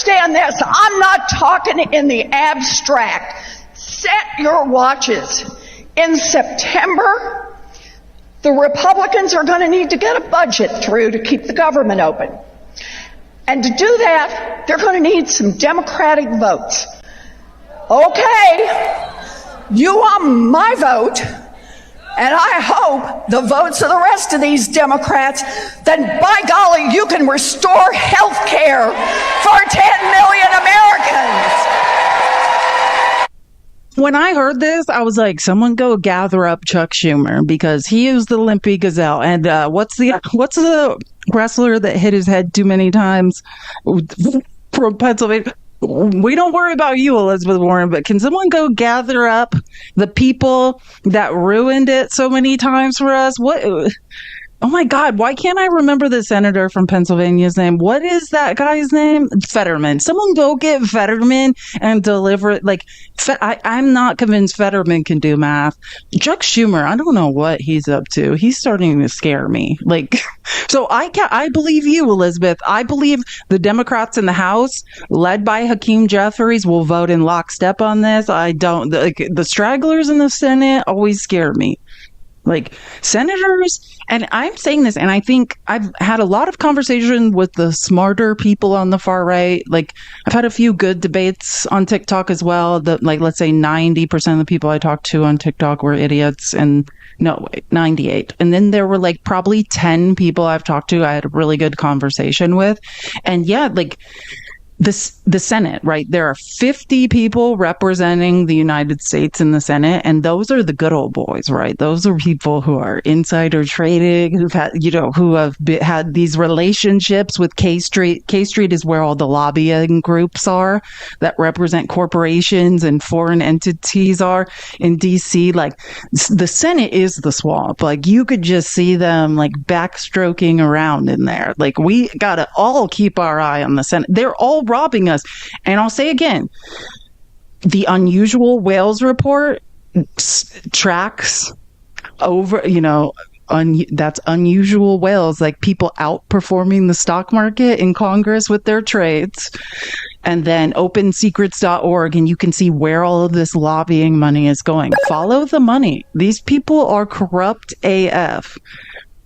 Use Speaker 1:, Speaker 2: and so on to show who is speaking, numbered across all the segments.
Speaker 1: understand this. I'm not talking in the abstract. Set your watches. In September, the Republicans are going to need to get a budget through to keep the government open. And to do that, they're going to need some Democratic votes. Okay, you want my vote, and I hope the votes of the rest of these Democrats, then by golly, you can restore health care for 10 million Americans.
Speaker 2: When I heard this, I was like, someone go gather up Chuck Schumer, because he is the limpy gazelle. And what's the wrestler that hit his head too many times from Pennsylvania? We don't worry about you, Elizabeth Warren, but can someone go gather up the people that ruined it so many times for us? What? Oh my God, why can't I remember the senator from Pennsylvania's name? What is that guy's name? Fetterman. Someone go get Fetterman and deliver it. Like, I'm not convinced Fetterman can do math. Chuck Schumer, I don't know what he's up to. He's starting to scare me. Like, so I believe you, Elizabeth. I believe the Democrats in the House, led by Hakeem Jeffries, will vote in lockstep on this. I don't, like, the stragglers in the Senate always scare me. Like, senators, and I'm saying this, and I think I've had a lot of conversation with the smarter people on the far right. Like, I've had a few good debates on TikTok as well. That, like, let's say 90% of the people I talked to on TikTok were idiots, and no, wait, 98. And then there were like probably 10 people I've talked to I had a really good conversation with. And yeah, like, the Senate, right? There are 50 people representing the United States in the Senate, and those are the good old boys, right? Those are people who are insider trading, who've had, who have had these relationships with K Street. K Street is where all the lobbying groups are that represent corporations and foreign entities are in DC. Like, the Senate is the swamp. Like, you could just see them like backstroking around in there. Like, we gotta all keep our eye on the Senate. They're all robbing us. And I'll say again, the Unusual Whales report tracks over, that's unusual whales, like people outperforming the stock market in Congress with their trades. And then opensecrets.org, and you can see where all of this lobbying money is going. Follow the money. These people are corrupt AF.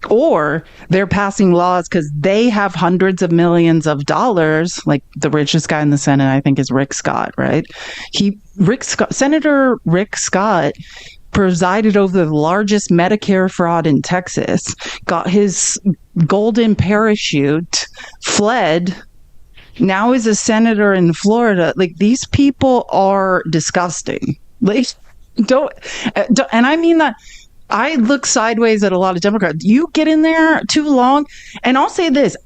Speaker 2: Or they're passing laws because they have hundreds of millions of dollars. Like, the richest guy in the Senate, I think, is Rick Scott, right? Senator Rick Scott presided over the largest Medicare fraud in Texas, got his golden parachute, fled, now is a senator in Florida. Like, these people are disgusting. Like, don't, and I mean that. I look sideways at a lot of Democrats. You get in there too long. And I'll say this.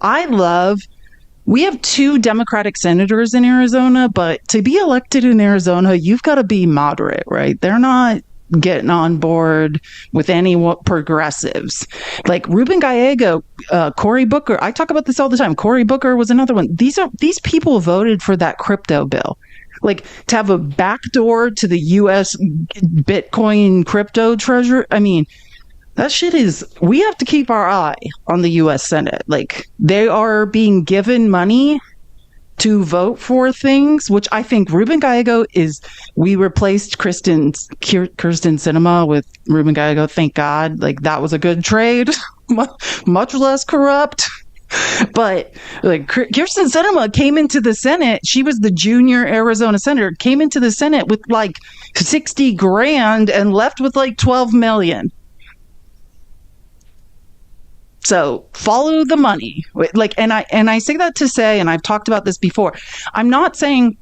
Speaker 2: We have 2 Democratic senators in Arizona, but to be elected in Arizona, you've got to be moderate, right? They're not getting on board with any progressives. Like Ruben Gallego, Cory Booker. I talk about this all the time. Cory Booker was another one. These people voted for that crypto bill. Like, to have a backdoor to the U.S. Bitcoin crypto treasury. I mean, that shit is, we have to keep our eye on the U.S. Senate. Like, they are being given money to vote for things, which I think Ruben Gallego we replaced Kirsten Sinema with Ruben Gallego. Thank God. Like, that was a good trade. Much less corrupt. But like, Kirsten Sinema came into the Senate. She was the junior Arizona senator, came into the Senate with like 60 grand and left with like 12 million. So follow the money. Like, and I say that to say, and I've talked about this before, I'm not saying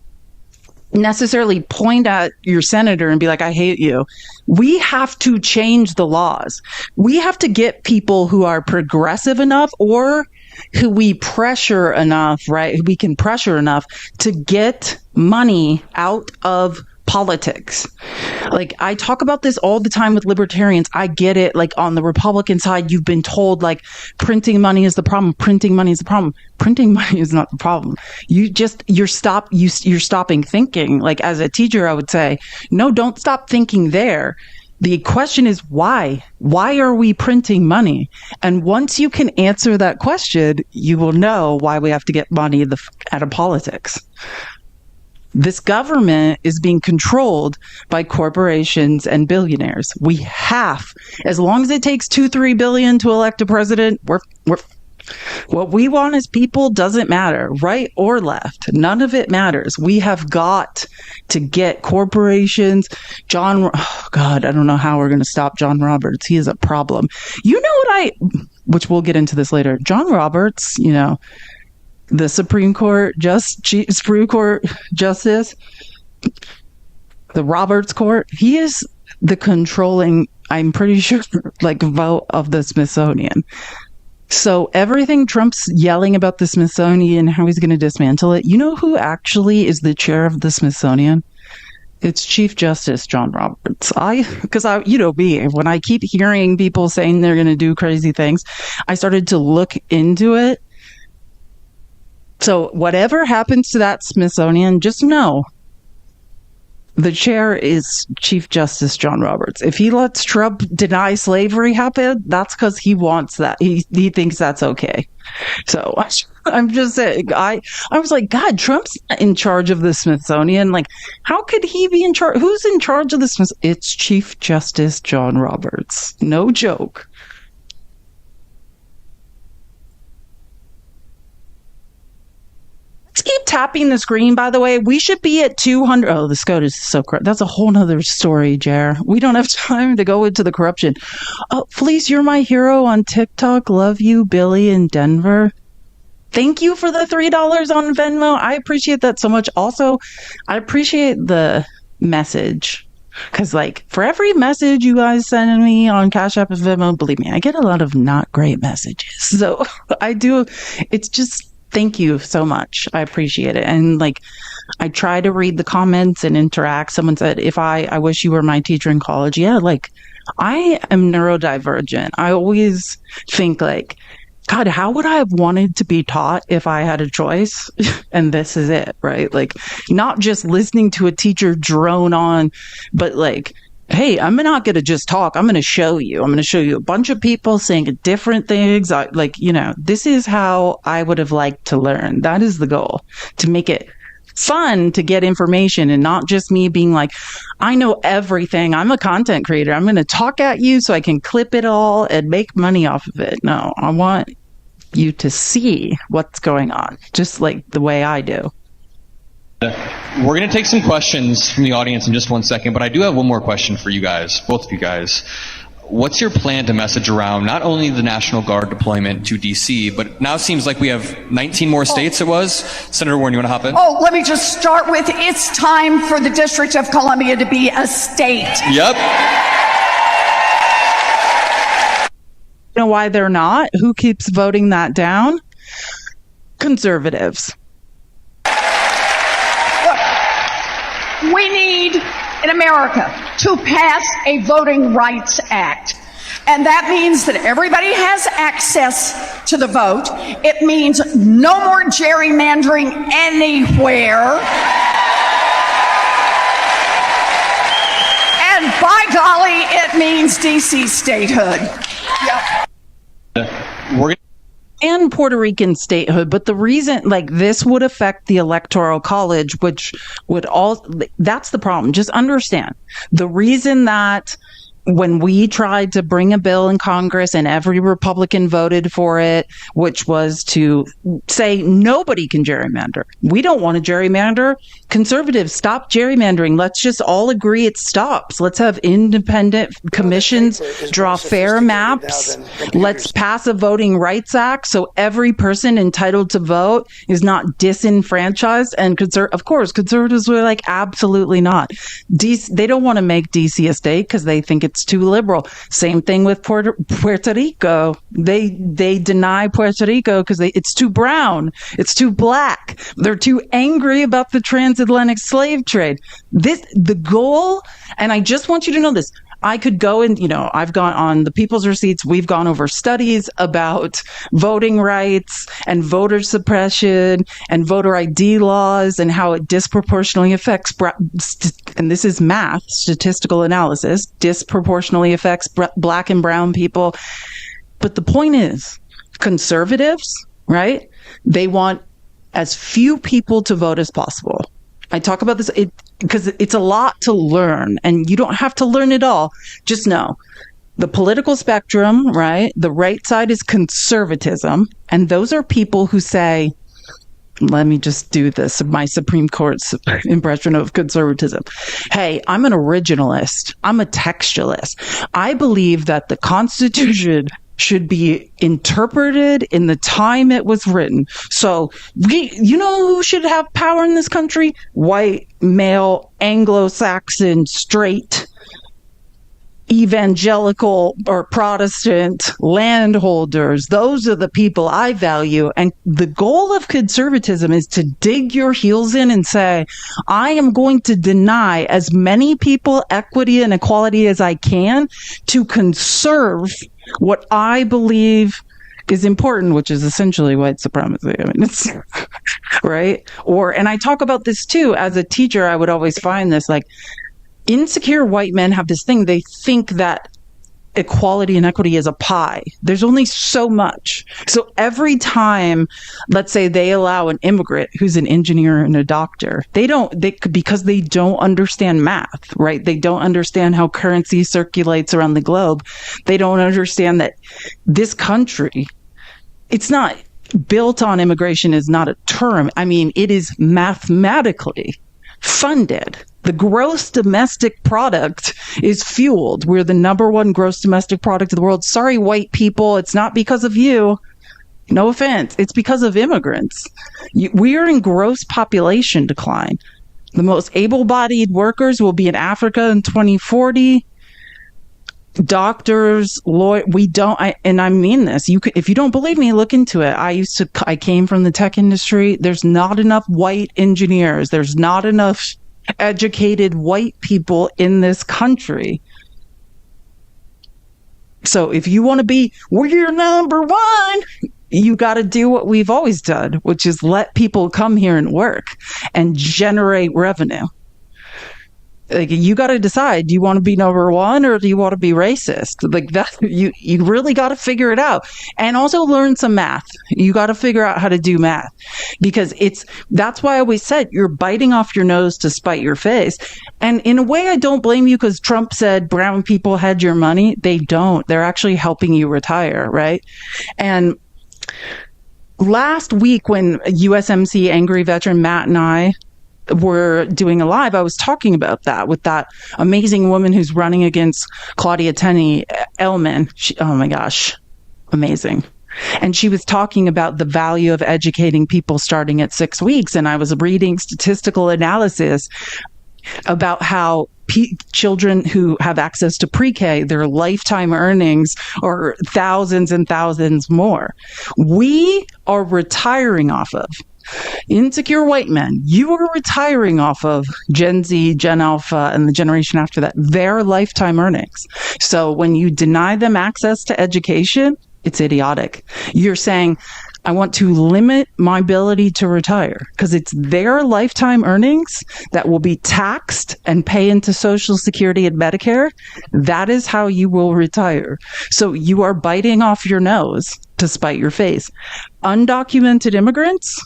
Speaker 2: necessarily point at your senator and be like, I hate you. We have to change the laws. We have to get people who are progressive enough, or who we pressure enough, right? Who we can pressure enough to get money out of politics. Like, I talk about this all the time with libertarians. I get it. Like, on the Republican side, you've been told like printing money is the problem. Printing money is the problem. Printing money is not the problem. You're stopping thinking. Like, as a teacher, I would say, no, don't stop thinking there. The question is why? Why are we printing money? And once you can answer that question, you will know why we have to get money out of politics. This government is being controlled by corporations and billionaires. We have, as long as it takes $2-3 billion to elect a president, we're what we want as people doesn't matter, right or left. None of it matters. We have got to get corporations. Oh God, I don't know how we're going to stop John Roberts. He is a problem. You know which we'll get into this later. John Roberts, the Supreme Court Justice, the Roberts Court, he is the controlling, I'm pretty sure, vote of the Smithsonian. So everything Trump's yelling about the Smithsonian, how he's going to dismantle it, you know who actually is the chair of the Smithsonian? It's Chief Justice John Roberts. Because me, when I keep hearing people saying they're going to do crazy things, I started to look into it. So whatever happens to that Smithsonian, just know the chair is Chief Justice John Roberts. If he lets Trump deny slavery happen, that's because he wants that. He thinks that's okay. So I'm just saying, I was like, God, Trump's not in charge of the Smithsonian. How could he be in charge? Who's in charge of the Smithsonian? It's Chief Justice John Roberts. No joke. Keep tapping the screen, by the way. We should be at 200. Oh, the SCOTUS is so corrupt. That's a whole nother story, Jer. We don't have time to go into the corruption. Oh, Felice, you're my hero on TikTok. Love you, Billy in Denver. Thank you for the $3 on Venmo. I appreciate that so much. Also, I appreciate the message. Because, for every message you guys send me on Cash App and Venmo, believe me, I get a lot of not great messages. So I do. It's just, thank you so much. I appreciate it. And I try to read the comments and interact. Someone said, I wish you were my teacher in college. Yeah, I am neurodivergent. I always think God, how would I have wanted to be taught if I had a choice? And this is it, right? Not just listening to a teacher drone on, but hey, I'm not going to just talk. I'm going to show you. I'm going to show you a bunch of people saying different things. This is how I would have liked to learn. That is the goal, to make it fun to get information and not just me being I know everything. I'm a content creator. I'm going to talk at you so I can clip it all and make money off of it. No, I want you to see what's going on, just the way I do.
Speaker 3: We're going to take some questions from the audience in just 1 second, but I do have one more question for you guys, both of you guys. What's your plan to message around not only the National Guard deployment to D.C., but now it seems like we have 19 more states it was. Senator Warren, you want to hop in?
Speaker 1: Oh, let me just start with, it's time for the District of Columbia to be a state.
Speaker 3: Yep.
Speaker 2: You know why they're not? Who keeps voting that down? Conservatives.
Speaker 1: We need, in America, to pass a Voting Rights Act. And that means that everybody has access to the vote. It means no more gerrymandering anywhere. And by golly, it means DC statehood.
Speaker 3: We're
Speaker 2: and Puerto Rican statehood, but the reason this would affect the Electoral College, which would that's the problem. Just understand the reason that when we tried to bring a bill in Congress and every Republican voted for it, which was to say nobody can gerrymander. We don't want to gerrymander. Conservatives, stop gerrymandering. Let's just all agree it stops. Let's have independent commissions draw fair maps. Let's pass a Voting Rights Act so every person entitled to vote is not disenfranchised. And of course, conservatives were absolutely not. They don't want to make DC a state because they think it's too liberal. Same thing with Puerto Rico. They deny Puerto Rico because it's too brown. It's too black. They're too angry about the transatlantic slave trade. The goal, and I just want you to know this, I could go and, I've gone on the People's Receipts. We've gone over studies about voting rights and voter suppression and voter ID laws and how it disproportionately affects, and this is math, statistical analysis, disproportionately affects black and brown people. But the point is, conservatives, right? They want as few people to vote as possible. I talk about this because it's a lot to learn, and you don't have to learn it all. Just know the political spectrum, right? The right side is conservatism, and those are people who say, let me just do this, my Supreme Court's impression of conservatism. Hey, I'm an originalist. I'm a textualist. I believe that the Constitution should be interpreted in the time it was written. So you know who should have power in this country? White, male, Anglo-Saxon, straight, evangelical or Protestant landholders. Those are the people I value. And the goal of conservatism is to dig your heels in and say, I am going to deny as many people equity and equality as I can to conserve what I believe is important, which is essentially white supremacy. I mean, it's right. And I talk about this too. As a teacher, I would always find this, like, insecure white men have this thing. They think that equality and equity is a pie. There's only so much. So every time, let's say they allow an immigrant who's an engineer and a doctor, because they don't understand math, right? They don't understand how currency circulates around the globe. They don't understand that this country, it's not built on immigration is not a term. I mean, it is mathematically funded. The gross domestic product is fueled. We're the number one gross domestic product of the world. Sorry, white people. It's not because of you. No offense. It's because of immigrants. We are in gross population decline. The most able-bodied workers will be in Africa in 2040. Doctors, lawyers, and I mean this. If you don't believe me, look into it. I came from the tech industry. There's not enough white engineers. There's not enough educated white people in this country. So if you want to be, we're number one, you got to do what we've always done, which is let people come here and work and generate revenue. Like, you got to decide, do you want to be number one or do you want to be racist? Like that, you really got to figure it out, and also learn some math. You got to figure out how to do math, because that's why I always said you're biting off your nose to spite your face. And in a way, I don't blame you, because Trump said brown people had your money. They don't. They're actually helping you retire, right? And last week when USMC Angry Veteran Matt and I were doing a live, I was talking about that with that amazing woman who's running against Claudia Tenney Elman. Oh my gosh, amazing. And she was talking about the value of educating people starting at 6 weeks. And I was reading statistical analysis about how children who have access to pre-K, their lifetime earnings are thousands and thousands more. We are retiring off of insecure white men. You are retiring off of Gen Z, Gen Alpha, and the generation after that, their lifetime earnings. So when you deny them access to education, it's idiotic. You're saying, I want to limit my ability to retire, because it's their lifetime earnings that will be taxed and pay into Social Security and Medicare. That is how you will retire. So you are biting off your nose to spite your face. Undocumented immigrants,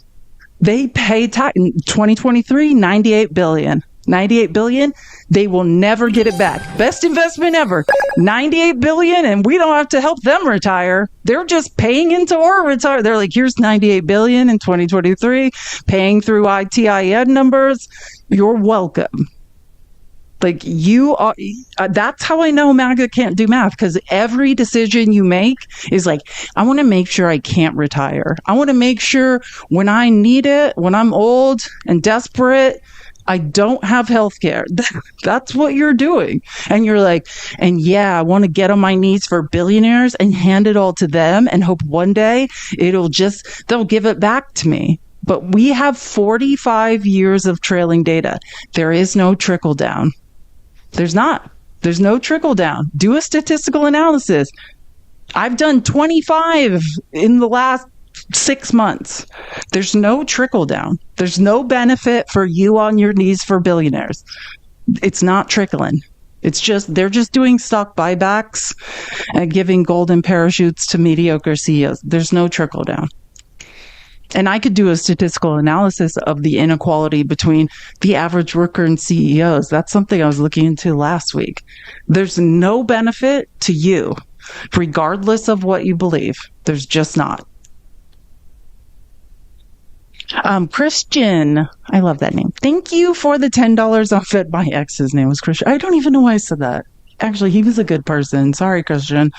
Speaker 2: they pay tax in 2023, $98 billion. $98 billion, they will never get it back. Best investment ever. $98 billion, and we don't have to help them retire. They're just paying into our retire. They're like, here's $98 billion in 2023, paying through ITIN numbers. You're welcome. Like, you are, that's how I know MAGA can't do math, because every decision you make is like, I want to make sure I can't retire. I want to make sure when I need it, when I'm old and desperate, I don't have health care. That's what you're doing. And you're like, and yeah, I want to get on my knees for billionaires and hand it all to them and hope one day they'll give it back to me. But we have 45 years of trailing data. There is no trickle down. There's not. There's no trickle down. Do a statistical analysis. I've done 25 in the last 6 months. There's no trickle down. There's no benefit for you on your knees for billionaires. It's not trickling. It's just, they're just doing stock buybacks and giving golden parachutes to mediocre CEOs. There's no trickle down. And I could do a statistical analysis of the inequality between the average worker and CEOs. That's something I was looking into last week. There's no benefit to you, regardless of what you believe. There's just not. Christian, I love that name. Thank you for the $10 off it. My ex's name was Christian. I don't even know why I said that. Actually, he was a good person. Sorry, Christian.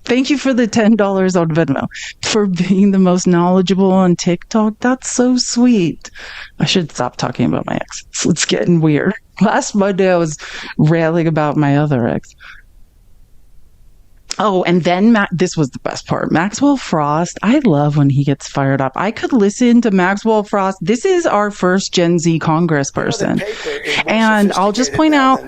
Speaker 2: Thank you for the $10 on Venmo for being the most knowledgeable on TikTok. That's so sweet. I should stop talking about my ex. It's getting weird. Last Monday, I was railing about my other ex. Oh, and then this was the best part. Maxwell Frost. I love when he gets fired up. I could listen to Maxwell Frost. This is our first Gen Z congressperson. And I'll just point out,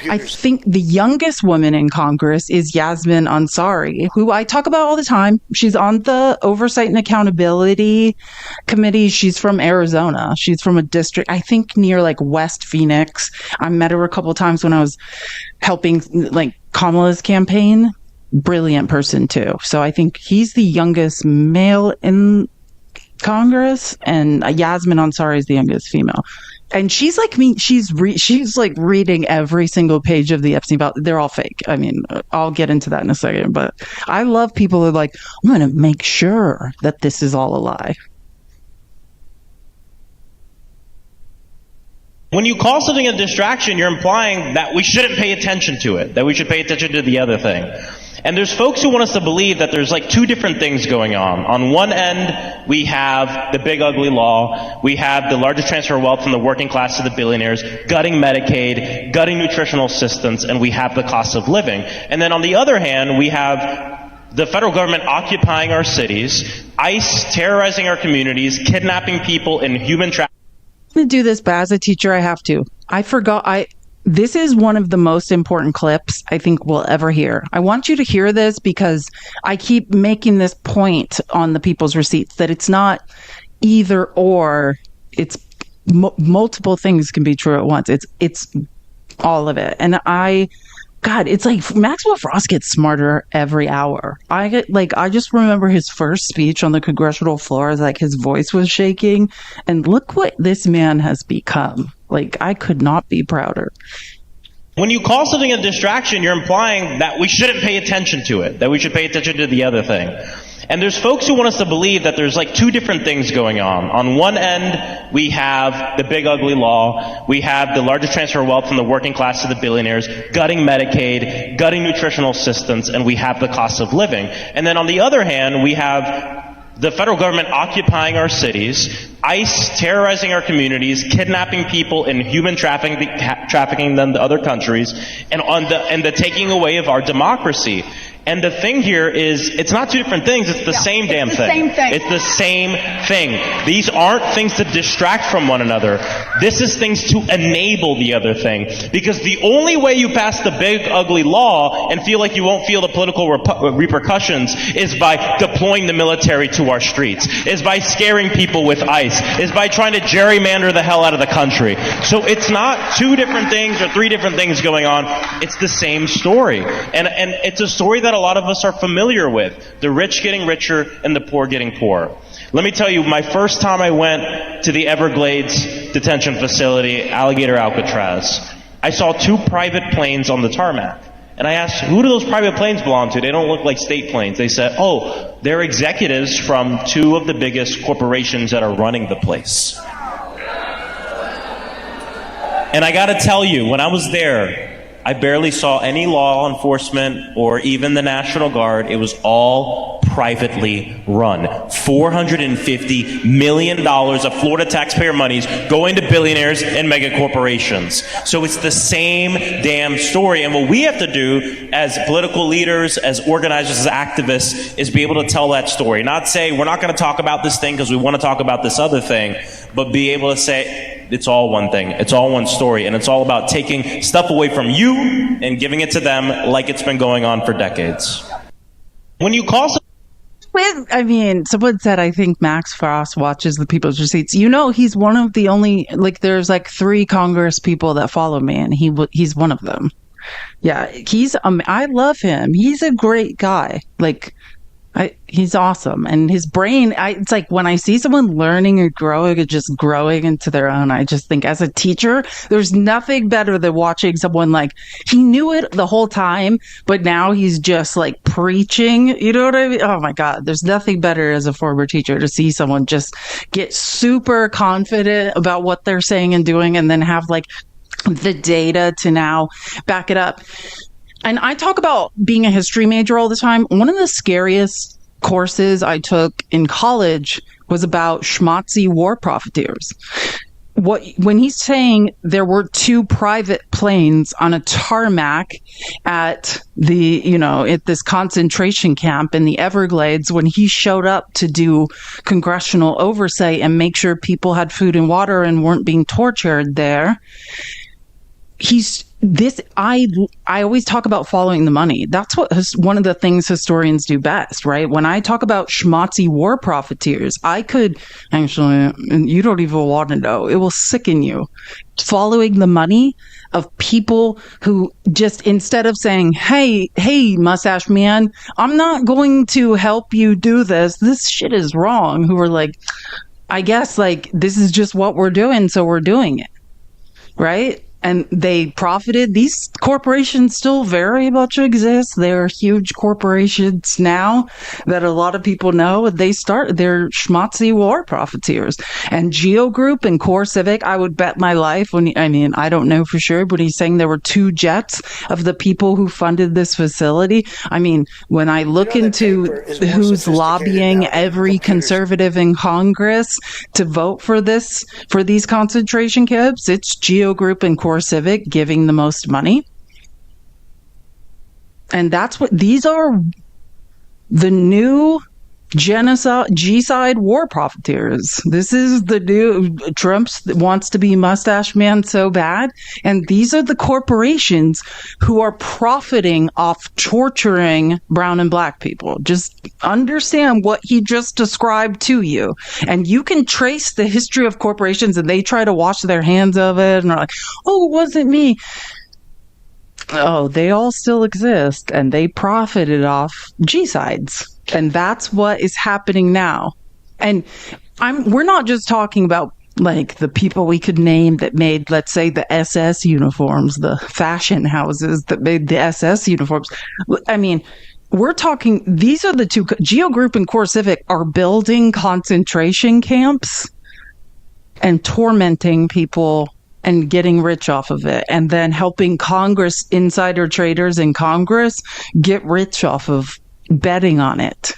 Speaker 2: I think the youngest woman in Congress is Yasmin Ansari, who I talk about all the time. She's on the Oversight and Accountability Committee. She's from Arizona. She's from a district, I think, near like West Phoenix. I met her a couple of times when I was helping like Kamala's campaign. Brilliant person too. So I think he's the youngest male in Congress, and Yasmin Ansari is the youngest female. And she's like me. She's like reading every single page of the Epstein file. They're all fake. I mean, I'll get into that in a second. But I love people who are like, I'm going to make sure that this is all a lie.
Speaker 4: When you call something a distraction, you're implying that we shouldn't pay attention to it, that we should pay attention to the other thing. And there's folks who want us to believe that there's like two different things going on. On one end, we have the big ugly law. We have the largest transfer of wealth from the working class to the billionaires, gutting Medicaid, gutting nutritional assistance, and we have the cost of living. And then on the other hand, we have the federal government occupying our cities, ICE terrorizing our communities, kidnapping people in human trafficking.
Speaker 2: I'm going to do this, but as a teacher, I have to. I forgot. This is one of the most important clips I think we'll ever hear. I want you to hear this because I keep making this point on the people's receipts that it's not either or. It's multiple things can be true at once. It's all of it. And God, it's like Maxwell Frost gets smarter every hour. I just remember his first speech on the congressional floor, like his voice was shaking, and look what this man has become. Like, I could not be prouder.
Speaker 4: When you call something a distraction, you're implying that we shouldn't pay attention to it, that we should pay attention to the other thing. And there's folks who want us to believe that there's like two different things going on. On one end, we have the big ugly law. We have the largest transfer of wealth from the working class to the billionaires, gutting Medicaid, gutting nutritional assistance, and we have the cost of living. And then on the other hand, we have the federal government occupying our cities, ICE terrorizing our communities, kidnapping people in human trafficking them to other countries, and the taking away of our democracy. And the thing here is, it's not two different things, it's the same damn thing.
Speaker 1: Same thing.
Speaker 4: It's the same thing. These aren't things to distract from one another. This is things to enable the other thing. Because the only way you pass the big ugly law and feel like you won't feel the political repercussions is by deploying the military to our streets, is by scaring people with ICE, is by trying to gerrymander the hell out of the country. So it's not two different things or three different things going on. It's the same story. And it's a story that a lot of us are familiar with. The rich getting richer and the poor getting poorer. Let me tell you, my first time I went to the Everglades detention facility, Alligator Alcatraz, I saw two private planes on the tarmac. And I asked, who do those private planes belong to? They don't look like state planes. They said, oh, they're executives from two of the biggest corporations that are running the place. And I gotta tell you, when I was there, I barely saw any law enforcement or even the National Guard. It was all privately run. $450 million of Florida taxpayer monies going to billionaires and mega corporations. So it's the same damn story. And what we have to do as political leaders, as organizers, as activists, is be able to tell that story. Not say, we're not going to talk about this thing because we want to talk about this other thing, but be able to say, It's all one thing. It's all one story. And it's all about taking stuff away from you and giving it to them like it's been going on for decades. When you call
Speaker 2: I mean, someone said, I think Max Frost watches the People's Receipts. You know, he's one of the only, like, there's like 3 Congress people that follow me, and he's one of them. Yeah, I love him. He's a great guy. Like, he's awesome. And his brain, it's like when I see someone learning or growing and just growing into their own, I just think as a teacher, there's nothing better than watching someone like, he knew it the whole time, but now he's just like preaching. You know what I mean? Oh my God. There's nothing better as a former teacher to see someone just get super confident about what they're saying and doing, and then have like the data to now back it up. And I talk about being a history major all the time. One of the scariest courses I took in college was about schmaltzy war profiteers. When he's saying there were 2 private planes on a tarmac at at this concentration camp in the Everglades, when he showed up to do congressional oversight and make sure people had food and water and weren't being tortured there, I always talk about following the money. That's one of the things historians do best, right? When I talk about schmaltzy war profiteers, I could actually, you don't even want to know, it will sicken you. Following the money of people who just, instead of saying, hey, mustache man, I'm not going to help you do this shit is wrong, who are like, I guess like, this is just what we're doing, so we're doing it, right? And they profited. These corporations still very much exist. They're huge corporations now that a lot of people know. They're schmaltzy war profiteers. And Geo Group and Core Civic, I would bet my life I don't know for sure, but he's saying there were 2 jets of the people who funded this facility. I mean, when I look into who's lobbying every conservative in Congress to vote for these concentration camps, it's Geo Group and Core Civic giving the most money. And that's what these are, the new G-side war profiteers. This is the new Trump wants to be mustache man so bad. And these are the corporations who are profiting off torturing brown and black people. Just understand what he just described to you. And you can trace the history of corporations, and they try to wash their hands of it and are like, oh, it wasn't me. Oh, they all still exist, and they profited off G-sides. And that's what is happening now. And we're not just talking about like the people we could name that made, let's say, the SS uniforms, the fashion houses that made the SS uniforms. I mean, we're talking, these are the 2, Geo Group and Core Civic are building concentration camps and tormenting people and getting rich off of it, and then helping Congress, insider traders in Congress, get rich off of betting on it.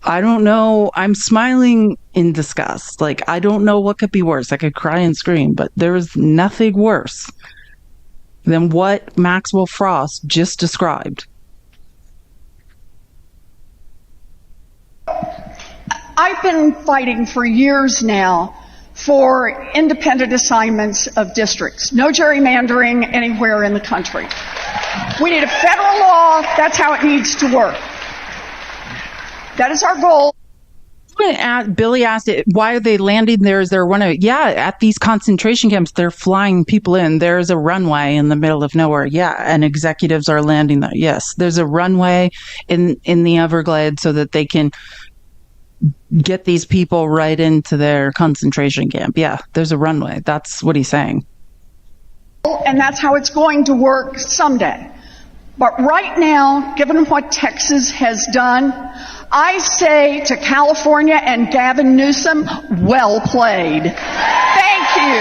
Speaker 2: I don't know. I'm smiling in disgust. Like, I don't know what could be worse. I could cry and scream, but there is nothing worse than what Maxwell Frost just described.
Speaker 1: I've been fighting for years now for independent assignments of districts. No gerrymandering anywhere in the country. We need a federal law. That's how it needs to work. That is our goal.
Speaker 2: Billy asked it, why are they landing there? Is there a runway? Yeah, at these concentration camps, they're flying people in. There's a runway in the middle of nowhere. Yeah, and executives are landing there. Yes, there's a runway in the Everglades so that they can get these people right into their concentration camp. Yeah, there's a runway. That's what he's saying.
Speaker 1: And that's how it's going to work someday. But right now, given what Texas has done, I say to California and Gavin Newsom, well played. Thank you.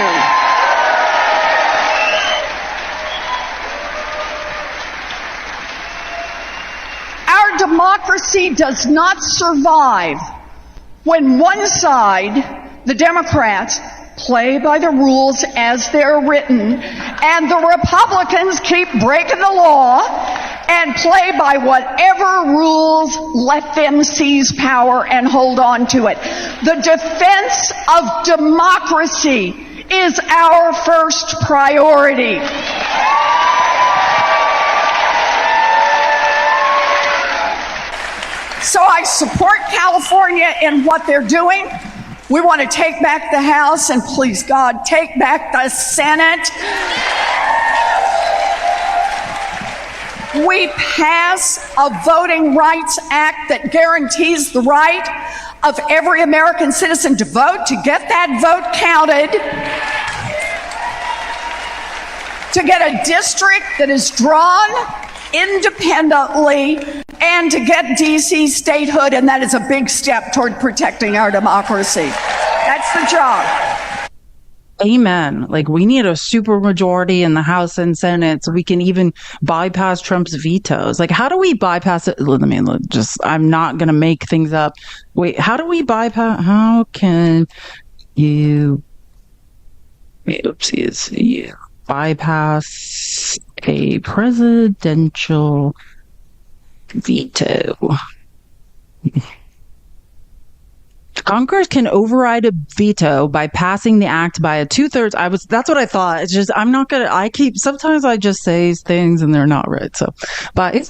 Speaker 1: Our democracy does not survive when one side, the Democrats, play by the rules as they're written, and the Republicans keep breaking the law and play by whatever rules let them seize power and hold on to it. The defense of democracy is our first priority. So I support California in what they're doing. We want to take back the House and, please God, take back the Senate. We pass a Voting Rights Act that guarantees the right of every American citizen to vote, to get that vote counted, to get a district that is drawn independently, and to get D.C. statehood, and that is a big step toward protecting our democracy. That's the job.
Speaker 2: Amen. Like, we need a super majority in the House and Senate so we can even bypass Trump's vetoes. Like, how do we bypass it? I'm not going to make things up. Wait, how do we bypass? How can you bypass a presidential veto? Congress can override a veto by passing the act by a 2/3. That's what I thought. It's just, sometimes I just say things and they're not right. So by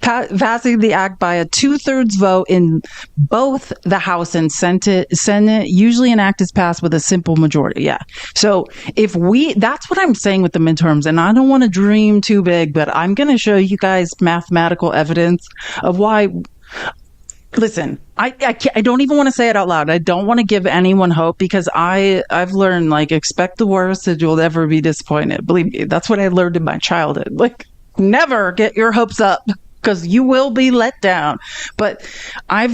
Speaker 2: passing the act by a 2/3 vote in both the House and Senate, usually an act is passed with a simple majority. Yeah. So that's what I'm saying with the midterms, and I don't want to dream too big, but I'm going to show you guys mathematical evidence of why. Listen, I don't even want to say it out loud. I don't want to give anyone hope, because I've learned, like, expect the worst and you'll never be disappointed. Believe me, that's what I learned in my childhood. Like, never get your hopes up, because you will be let down. But I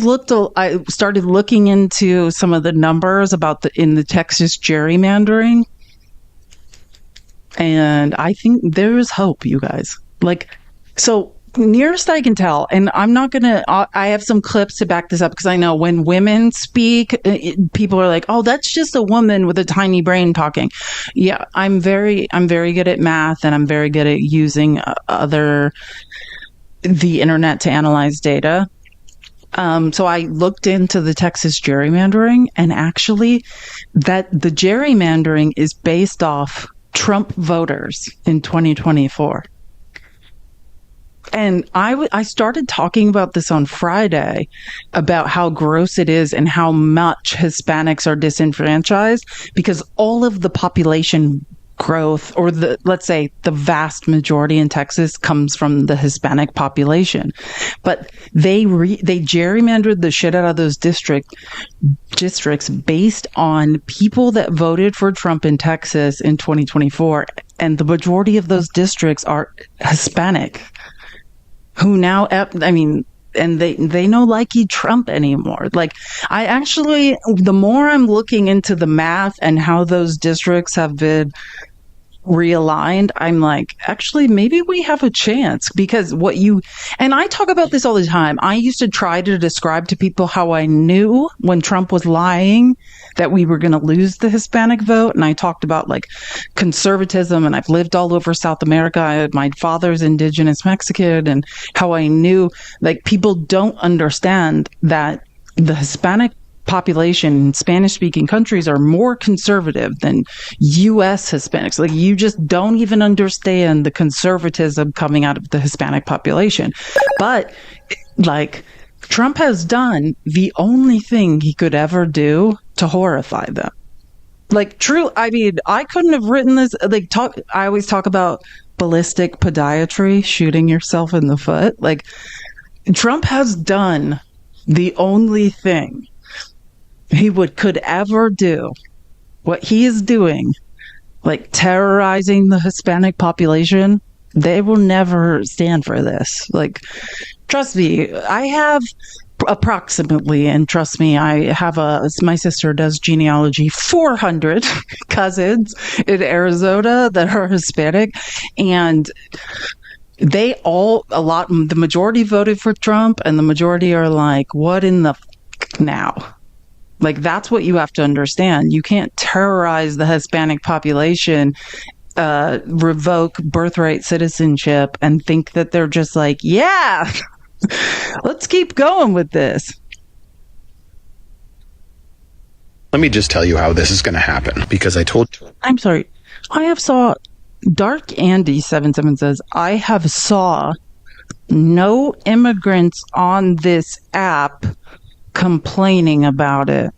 Speaker 2: started looking into some of the numbers in the Texas gerrymandering, and I think there is hope, you guys. Like, so nearest I can tell, and I'm not gonna, I have some clips to back this up, because I know when women speak, people are like, oh, that's just a woman with a tiny brain talking. Yeah, I'm very good at math, and I'm very good at using the internet to analyze data. So I looked into the Texas gerrymandering, and actually that the gerrymandering is based off Trump voters in 2024. And I started talking about this on Friday, about how gross it is and how much Hispanics are disenfranchised, because all of the population growth, or let's say the vast majority in Texas, comes from the Hispanic population. But they gerrymandered the shit out of those districts based on people that voted for Trump in Texas in 2024. And the majority of those districts are Hispanic, who now, and they no likey Trump anymore. Like, the more I'm looking into the math and how those districts have been realigned, I'm like, actually, maybe we have a chance, because and I talk about this all the time. I used to try to describe to people how I knew when Trump was lying that we were going to lose the Hispanic vote. And I talked about, like, conservatism, and I've lived all over South America. My father's indigenous Mexican, and how I knew, like, people don't understand that the Hispanic population in Spanish-speaking countries are more conservative than U.S. Hispanics. Like, you just don't even understand the conservatism coming out of the Hispanic population. But, like, Trump has done the only thing he could ever do to horrify them. Like, true, I couldn't have written this. I always talk about ballistic podiatry, shooting yourself in the foot. Like, Trump has done the only thing he could ever do. What he is doing, like terrorizing the Hispanic population, they will never stand for this. Like, trust me, I have approximately, and trust me, my sister does genealogy, 400 cousins in Arizona that are Hispanic, and the majority voted for Trump, and the majority are like, what in the now? Like, that's what you have to understand. You can't terrorize the Hispanic population, revoke birthright citizenship, and think that they're just like, yeah, let's keep going with this.
Speaker 5: Let me just tell you how this is going to happen, because I told you.
Speaker 2: I'm sorry. I have saw Dark Andy 77 says, I have saw no immigrants on this app complaining about it.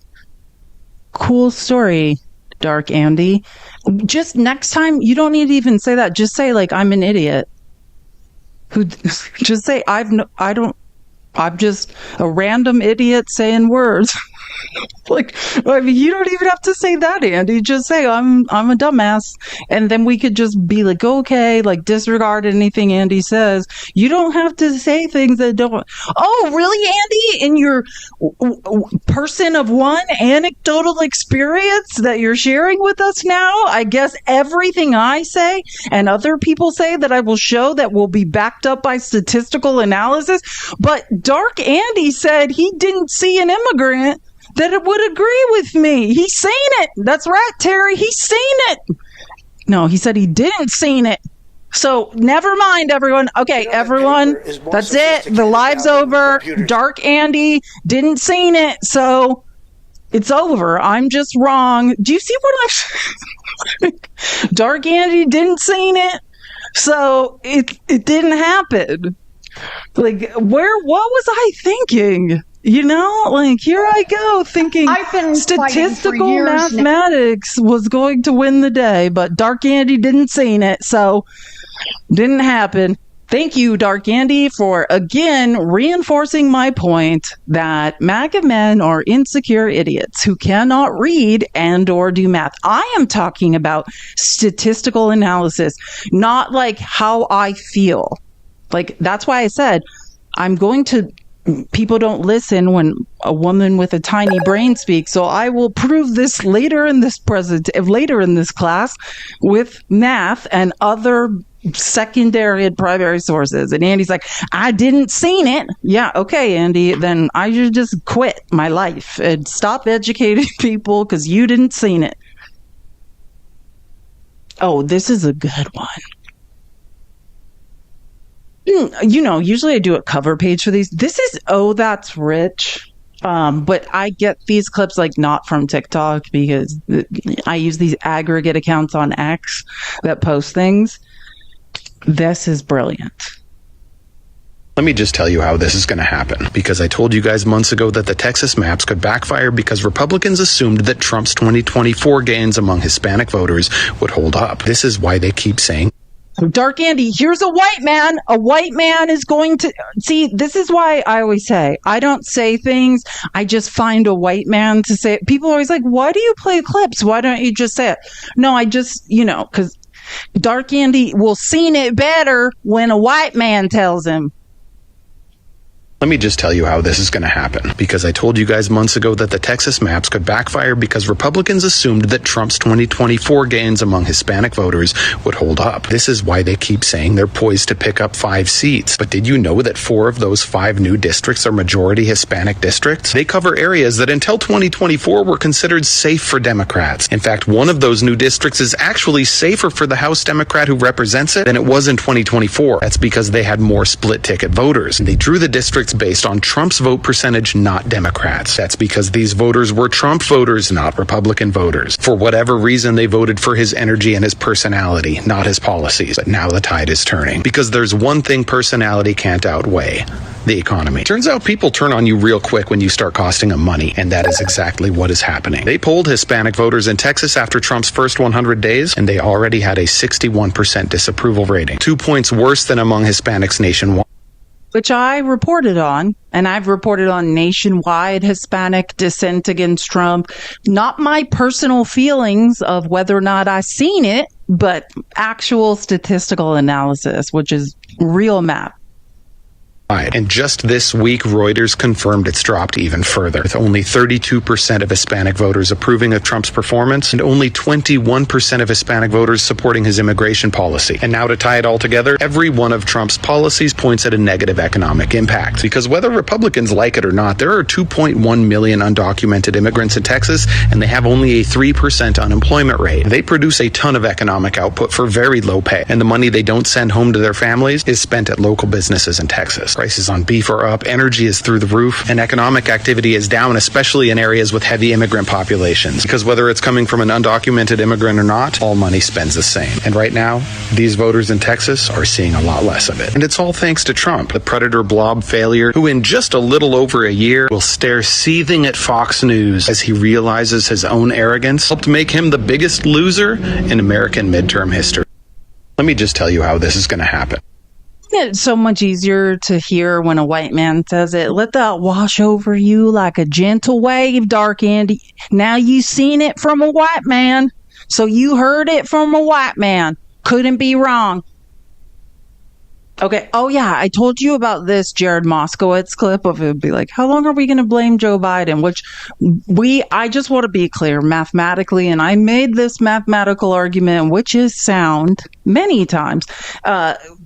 Speaker 2: Cool story, Dark Andy. Just next time, you don't need to even say that. Just say, like, I'm an idiot. Just say, I'm just a random idiot saying words. Like, I mean, you don't even have to say that, Andy. Just say, I'm a dumbass. And then we could just be like, okay, like, disregard anything Andy says. You don't have to say things that don't. Oh, really, Andy? In your person of one anecdotal experience that you're sharing with us now, I guess everything I say and other people say that I will show that will be backed up by statistical analysis. But Dark Andy said he didn't see an immigrant that it would agree with me. He's seen it. That's right, Terry. He's seen it. No, he said he didn't seen it. So never mind, everyone. Okay, everyone. That's it. The live's over. Dark Andy didn't seen it. So it's over. I'm just wrong. Do you see what I'm Dark Andy didn't seen it. So it didn't happen. Like, what was I thinking? You know, like, here I go thinking
Speaker 1: I've been
Speaker 2: statistical
Speaker 1: years
Speaker 2: mathematics was going to win the day, but Dark Andy didn't seen it, so didn't happen. Thank you, Dark Andy, for again reinforcing my point that MAGA men are insecure idiots who cannot read and or do math. I am talking about statistical analysis, not like how I feel. Like, that's why I said I'm going to. People don't listen when a woman with a tiny brain speaks, so I will prove this later in this class with math and other secondary and primary sources. And Andy's like, I didn't seen it. Yeah, okay, Andy, then I should just quit my life and stop educating people because you didn't seen it. Oh, this is a good one. You know, usually I do a cover page for these. This is Oh, That's Rich. But I get these clips like not from TikTok because I use these aggregate accounts on X that post things. This is brilliant.
Speaker 5: Let me just tell you how this is going to happen, because I told you guys months ago that the Texas maps could backfire because Republicans assumed that Trump's 2024 gains among Hispanic voters would hold up. This is why they keep saying,
Speaker 2: Dark Andy, here's a white man. A white man is going to see. This is why I always say I don't say things. I just find a white man to say it. People are always like, why do you play clips? Why don't you just say it? No, I just, because Dark Andy will seen it better when a white man tells him.
Speaker 5: Let me just tell you how this is going to happen, because I told you guys months ago that the Texas maps could backfire because Republicans assumed that Trump's 2024 gains among Hispanic voters would hold up. This is why they keep saying they're poised to pick up 5 seats. But did you know that 4 of those 5 new districts are majority Hispanic districts? They cover areas that until 2024 were considered safe for Democrats. In fact, one of those new districts is actually safer for the House Democrat who represents it than it was in 2024. That's because they had more split ticket voters. They drew the district based on Trump's vote percentage, not Democrats. That's because these voters were Trump voters, not Republican voters. For whatever reason, they voted for his energy and his personality, not his policies. But now the tide is turning, because there's one thing personality can't outweigh: the economy. Turns out people turn on you real quick when you start costing them money, and that is exactly what is happening. They polled Hispanic voters in Texas after Trump's first 100 days, and they already had a 61% disapproval rating, 2 points worse than among Hispanics nationwide.
Speaker 2: Which I reported on, and I've reported on nationwide Hispanic dissent against Trump. Not my personal feelings of whether or not I seen it, but actual statistical analysis, which is real math.
Speaker 5: And just this week, Reuters confirmed it's dropped even further, with only 32% of Hispanic voters approving of Trump's performance and only 21% of Hispanic voters supporting his immigration policy. And now to tie it all together, every one of Trump's policies points at a negative economic impact, because whether Republicans like it or not, there are 2.1 million undocumented immigrants in Texas, and they have only a 3% unemployment rate. They produce a ton of economic output for very low pay, and the money they don't send home to their families is spent at local businesses in Texas. Prices on beef are up, energy is through the roof, and economic activity is down, especially in areas with heavy immigrant populations. Because whether it's coming from an undocumented immigrant or not, all money spends the same. And right now, these voters in Texas are seeing a lot less of it. And it's all thanks to Trump, the predator blob failure, who in just a little over a year will stare seething at Fox News as he realizes his own arrogance helped make him the biggest loser in American midterm history. Let me just tell you how this is going to happen.
Speaker 2: It's so much easier to hear when a white man says it. Let that wash over you like a gentle wave, Dark Andy. Now you seen it from a white man, so you heard it from a white man. Couldn't be wrong. Okay. Oh, yeah. I told you about this Jared Moskowitz clip of it be like, how long are we going to blame Joe Biden? Which I just want to be clear mathematically, and I made this mathematical argument, which is sound many times.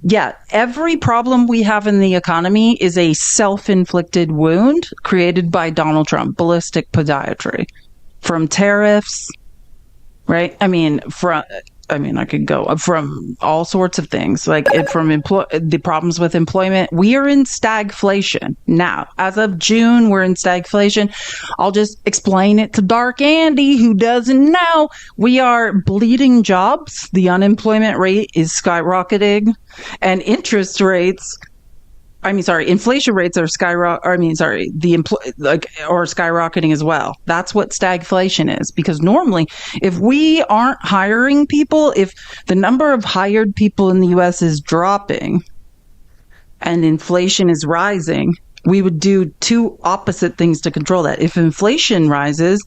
Speaker 2: Yeah, every problem we have in the economy is a self-inflicted wound created by Donald Trump, ballistic podiatry, from tariffs, right? I could go from all sorts of things, like the problems with employment. We are in stagflation now. As of June, we're in stagflation. I'll just explain it to Dark Andy, who doesn't know. We are bleeding jobs. The unemployment rate is skyrocketing, and inflation rates are skyrocketing as well. That's what stagflation is. Because normally, if we aren't hiring people, if the number of hired people in the U.S. is dropping and inflation is rising, we would do two opposite things to control that. If inflation rises,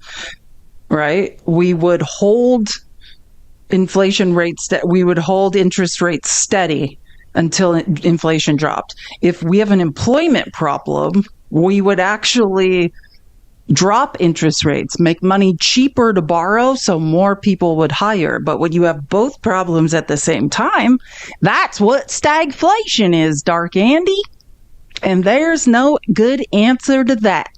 Speaker 2: right, we would hold inflation rates, we would hold interest rates steady until inflation dropped. If we have an employment problem, we would actually drop interest rates, make money cheaper to borrow so more people would hire. But when you have both problems at the same time, that's what stagflation is, Dark Andy. And there's no good answer to that.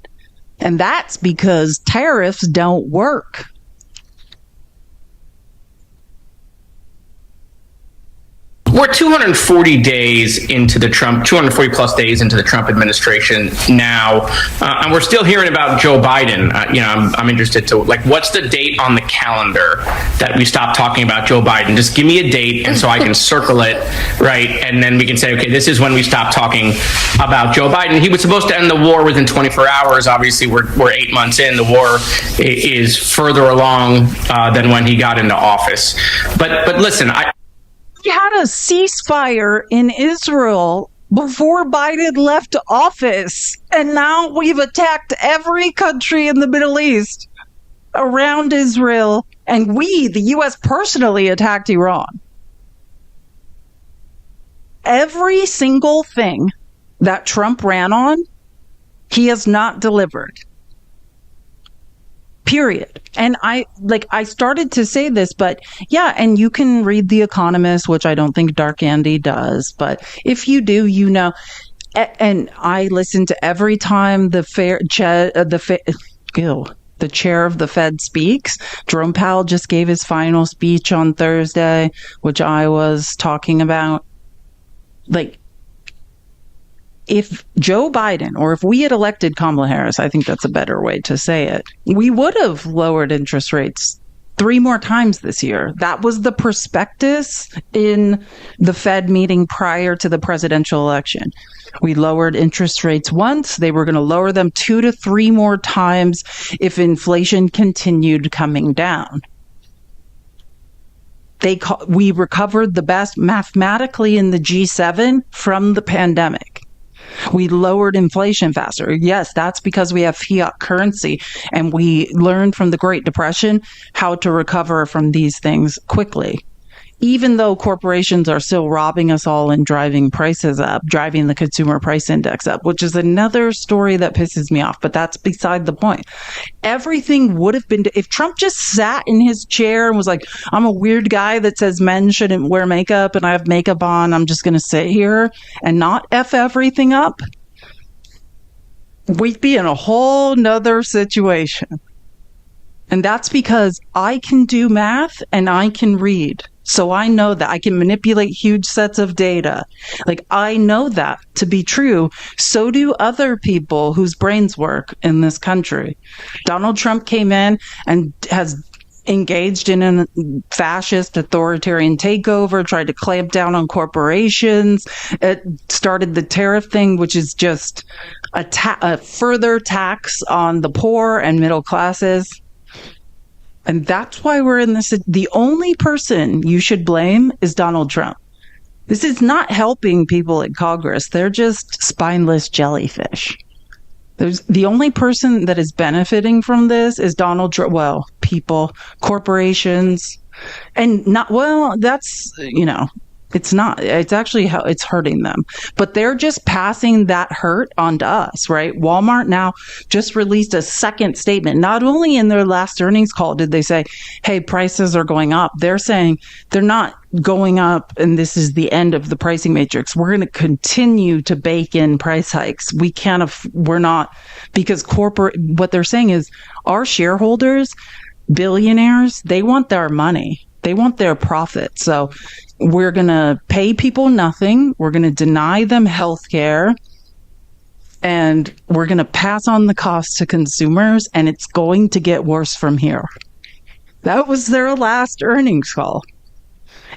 Speaker 2: And that's because tariffs don't work.
Speaker 6: We're 240 days into the 240 plus days into the Trump administration now, and we're still hearing about Joe Biden. I'm interested to, what's the date on the calendar that we stop talking about Joe Biden? Just give me a date, and so I can circle it, right? And then we can say, okay, this is when we stop talking about Joe Biden. He was supposed to end the war within 24 hours. Obviously, we're 8 months in. The war is further along than when he got into office. But listen,
Speaker 2: We had a ceasefire in Israel before Biden left office, and now we've attacked every country in the Middle East around Israel, and the U.S., personally attacked Iran. Every single thing that Trump ran on, he has not delivered. Period. And I started to say this, but yeah, and you can read The Economist, which I don't think Dark Andy does, but if you do, you know, and I listen to every time the chair of the Fed speaks. Jerome Powell just gave his final speech on Thursday, which I was talking about. If Joe Biden, or if we had elected Kamala Harris, I think that's a better way to say it, we would have lowered interest rates 3 more times this year. That was the prospectus in the Fed meeting prior to the presidential election. We lowered interest rates once. They were going to lower them 2 to 3 more times if inflation continued coming down. We recovered the best mathematically in the G7 from the pandemic. We lowered inflation faster. Yes, that's because we have fiat currency, and we learned from the Great Depression how to recover from these things quickly. Even though corporations are still robbing us all and driving prices up, driving the consumer price index up, which is another story that pisses me off, but that's beside the point. Everything would have been, if Trump just sat in his chair and was like, I'm a weird guy that says men shouldn't wear makeup and I have makeup on, I'm just going to sit here and not F everything up, we'd be in a whole nother situation. And that's because I can do math and I can read. So I know that I can manipulate huge sets of data. Like, I know that to be true. So do other people whose brains work in this country. Donald Trump came in and has engaged in a fascist authoritarian takeover, tried to clamp down on corporations. It started the tariff thing, which is just a further tax on the poor and middle classes. And that's why we're in this. The only person you should blame is Donald Trump. This is not helping people in Congress. They're just spineless jellyfish. The only person that is benefiting from this is Donald Trump. Well, people, corporations, and that's, it's not. It's actually how it's hurting them. But they're just passing that hurt onto us, right? Walmart now just released a second statement. Not only in their last earnings call did they say, hey, prices are going up. They're saying they're not going up and this is the end of the pricing matrix. We're going to continue to bake in price hikes. We're not, because what they're saying is our shareholders, billionaires, they want their money. They want their profit. So we're going to pay people nothing. We're going to deny them health care. And we're going to pass on the cost to consumers. And it's going to get worse from here. That was their last earnings call.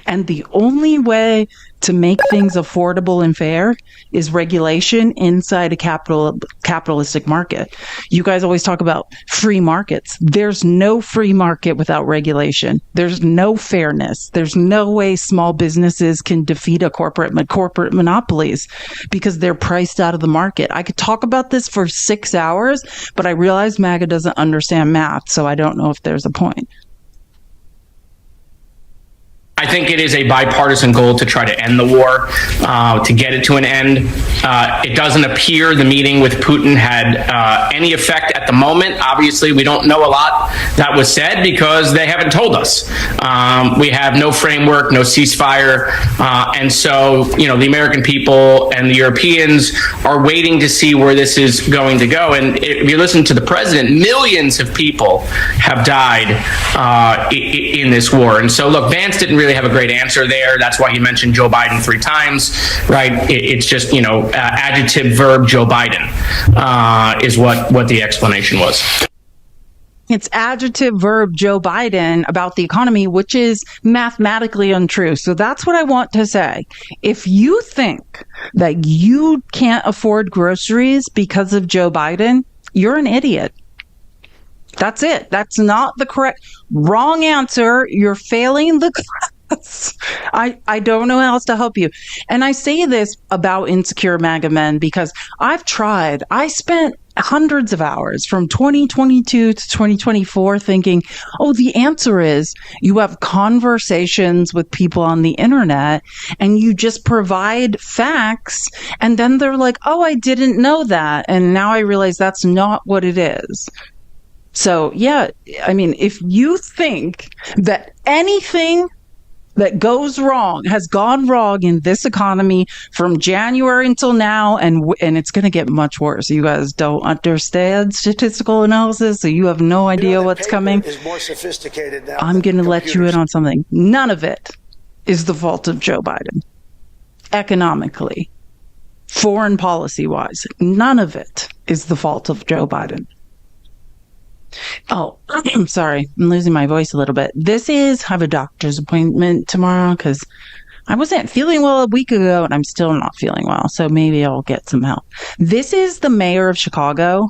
Speaker 2: And the only way to make things affordable and fair is regulation inside a capitalistic market. You guys always talk about free markets. There's no free market without regulation. There's no fairness. There's no way small businesses can defeat a corporate monopolies because they're priced out of the market. I could talk about this for 6 hours, but I realize MAGA doesn't understand math, so I don't know if there's a point.
Speaker 6: I think it is a bipartisan goal to try to end the war, to get it to an end. It doesn't appear the meeting with Putin had any effect at the moment. Obviously, we don't know a lot that was said because they haven't told us. We have no framework, no ceasefire. And so, the American people and the Europeans are waiting to see where this is going to go. And if you listen to the president, millions of people have died in this war. And so, look, Vance didn't really have a great answer there. That's why he mentioned Joe Biden 3 times, right? It's just, adjective, verb, Joe Biden is what the explanation was.
Speaker 2: It's adjective, verb, Joe Biden about the economy, which is mathematically untrue. So that's what I want to say. If you think that you can't afford groceries because of Joe Biden, you're an idiot. That's it. That's not the wrong answer. You're failing the class. I don't know how else to help you. And I say this about insecure MAGA men because I've tried. I spent hundreds of hours from 2022 to 2024 thinking, the answer is you have conversations with people on the internet and you just provide facts. And then they're like, I didn't know that. And now I realize that's not what it is. So, yeah, I mean, if you think that anything that goes wrong has gone wrong in this economy from January until now, and it's going to get much worse. You guys don't understand statistical analysis, so you have no idea what's coming.
Speaker 7: Is more sophisticated now.
Speaker 2: I'm going to let you in on something. None of it is the fault of Joe Biden. Economically, foreign policy-wise, none of it is the fault of Joe Biden. I'm sorry. I'm losing my voice a little bit. I have a doctor's appointment tomorrow because I wasn't feeling well a week ago and I'm still not feeling well. So maybe I'll get some help. This is the mayor of Chicago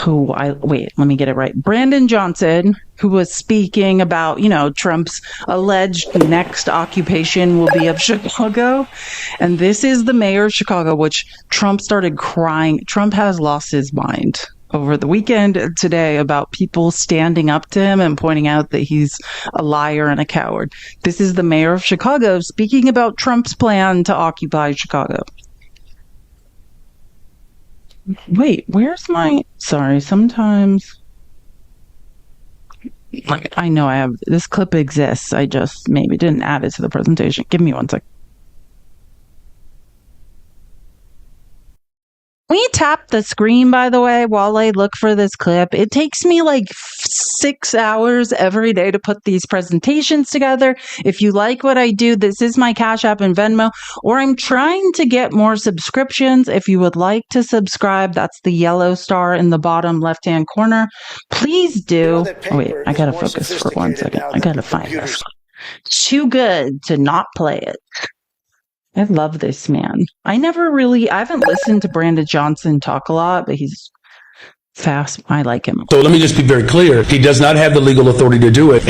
Speaker 2: let me get it right. Brandon Johnson, who was speaking about, Trump's alleged next occupation will be of Chicago. And this is the mayor of Chicago, which Trump started crying. Trump has lost his mind over the weekend today about people standing up to him and pointing out that he's a liar and a coward. This is the mayor of Chicago speaking about Trump's plan to occupy Chicago. Wait, sorry, sometimes I know I have this clip exists. I just maybe didn't add it to the presentation. Give me one sec. We tap the screen, by the way, while I look for this clip. It takes me like 6 hours every day to put these presentations together. If you like what I do, this is my Cash App and Venmo, or I'm trying to get more subscriptions. If you would like to subscribe, that's the yellow star in the bottom left-hand corner. Please do. Oh, wait, I gotta focus for 1 second. I gotta find this. Too good to not play it. I love this man. I haven't listened to Brandon Johnson talk a lot, but he's fast. I like him.
Speaker 7: So let me just be very clear. He does not have the legal authority to do it.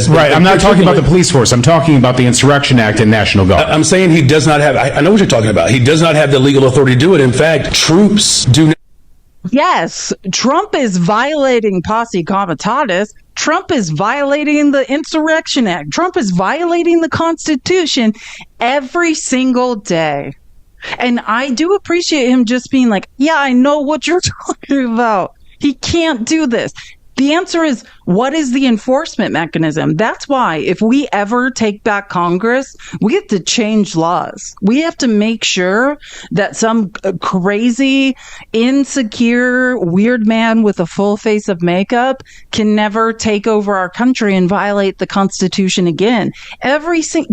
Speaker 8: Right. I'm not talking about the police force. I'm talking about the Insurrection Act and National Guard.
Speaker 7: I'm saying he does not have, I know what you're talking about. He does not have the legal authority to do it. In fact, troops do not.
Speaker 2: Yes, Trump is violating posse comitatus. Trump is violating the Insurrection Act. Trump is violating the Constitution every single day. And I do appreciate him just being like, yeah, I know what you're talking about. He can't do this. The answer is, what is the enforcement mechanism? That's why if we ever take back Congress, we have to change laws. We have to make sure that some crazy, insecure, weird man with a full face of makeup can never take over our country and violate the Constitution again.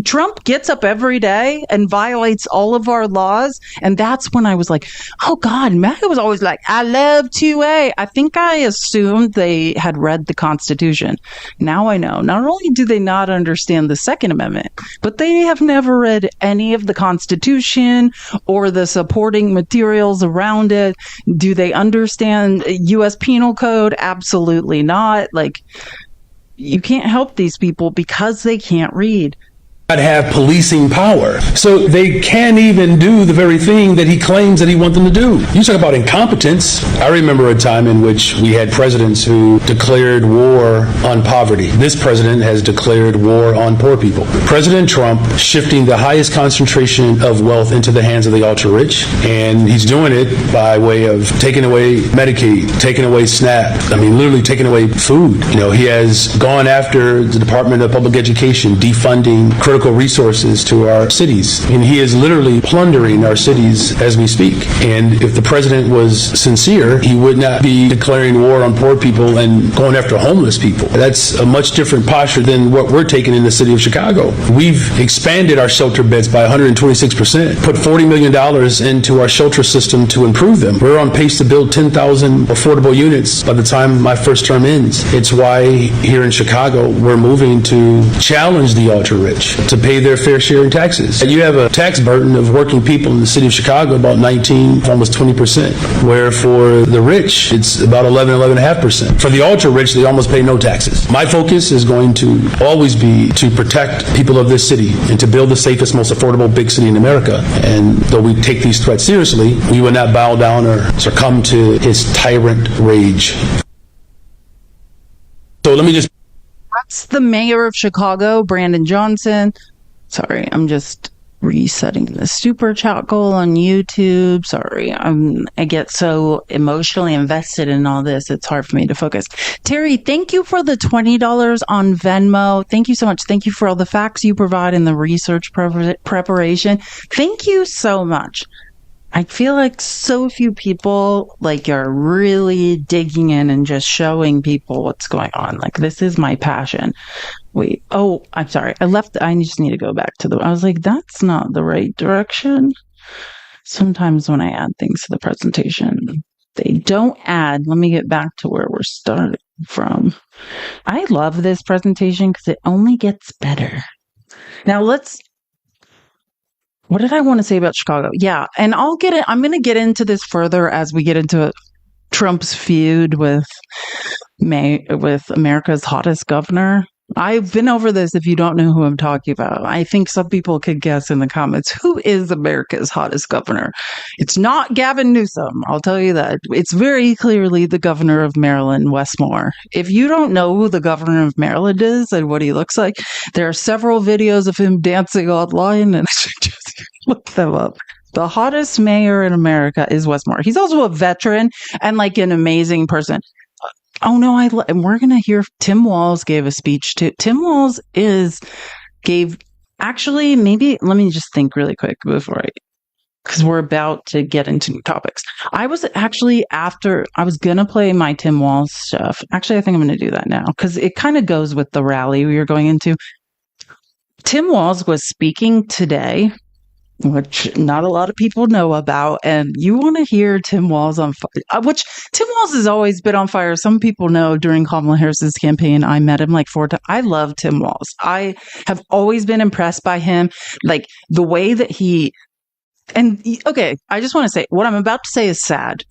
Speaker 2: Trump gets up every day and violates all of our laws. And that's when I was like, oh God, Matt was always like, I love 2A. I think I assumed they had read the Constitution. Now I know. Not only do they not understand the Second Amendment, but they have never read any of the Constitution or the supporting materials around it. Do they understand U.S. Penal Code? Absolutely not. Like, you can't help these people because they can't read.
Speaker 7: Have policing power. So they can't even do the very thing that he claims that he wants them to do. You talk about incompetence. I remember a time in which we had presidents who declared war on poverty. This president has declared war on poor people. President Trump shifting the highest concentration of wealth into the hands of the ultra-rich, and he's doing it by way of taking away Medicaid, taking away SNAP. I mean, literally taking away food. You know, he has gone after the Department of Public Education, defunding critical resources to our cities. And he is literally plundering our cities as we speak. And if the president was sincere, he would not be declaring war on poor people and going after homeless people. That's a much different posture than what we're taking in the city of Chicago. We've expanded our shelter beds by 126%, put $40 million into our shelter system to improve them. We're on pace to build 10,000 affordable units by the time my first term ends. It's why here in Chicago, we're moving to challenge the ultra-rich to pay their fair share in taxes. You have a tax burden of working people in the city of Chicago about 19, almost 20%, where for the rich, it's about 11.5%. For the ultra-rich, they almost pay no taxes. My focus is going to always be to protect people of this city and to build the safest, most affordable big city in America. And though we take these threats seriously, we will not bow down or succumb to his tyrant rage. So let me just...
Speaker 2: That's the mayor of Chicago, Brandon Johnson. Sorry, I'm just resetting the super chat goal on YouTube. Sorry, I get so emotionally invested in all this. It's hard for me to focus. Terry, thank you for the $20 on Venmo. Thank you so much. Thank you for all the facts you provide and the research preparation. Thank you so much. I feel like so few people are really digging in and just showing people what's going on. Like, this is my passion. Wait. Oh, I'm sorry. I just need to go back to I was like, that's not the right direction. Sometimes when I add things to the presentation, they don't add. Let me get back to where we're starting from. I love this presentation because it only gets better. Now what did I want to say about Chicago? Yeah, and I'm going to get into this further as we get into Trump's feud with America's hottest governor. I've been over this if you don't know who I'm talking about. I think some people could guess in the comments, who is America's hottest governor? It's not Gavin Newsom, I'll tell you that. It's very clearly the governor of Maryland, Wes Moore. If you don't know who the governor of Maryland is and what he looks like, there are several videos of him dancing online, and I should just look them up. The hottest mayor in America is Wes Moore. He's also a veteran and an amazing person. Oh no, and we're going to hear Tim Walz gave a speech too. Tim Walz maybe let me just think really quick before because we're about to get into new topics. I was going to play my Tim Walz stuff. Actually, I think I'm going to do that now because it kind of goes with the rally we were going into. Tim Walz was speaking today, which not a lot of people know about, and you want to hear Tim Walz on fire, which Tim Walz has always been on fire. Some people know during Kamala Harris's campaign, I met him like 4 times. I love Tim Walz. I have always been impressed by him, like the way that okay, I just want to say, what I'm about to say is sad.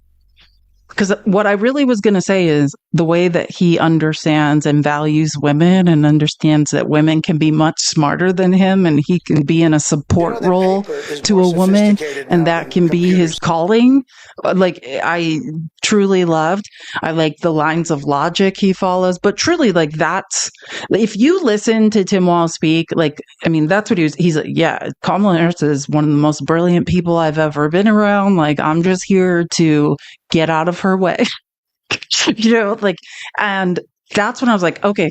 Speaker 2: Because what I really was going to say is the way that he understands and values women and understands that women can be much smarter than him and he can be in a support role to a woman and that can be his calling. Like, I truly loved. I like the lines of logic he follows, but truly, like, that's, if you listen to Tim Walz speak, like, I mean, that's what he's like, yeah, Kamala Harris is one of the most brilliant people I've ever been around. Like, I'm just here to get out of her way, and that's when I was like, okay,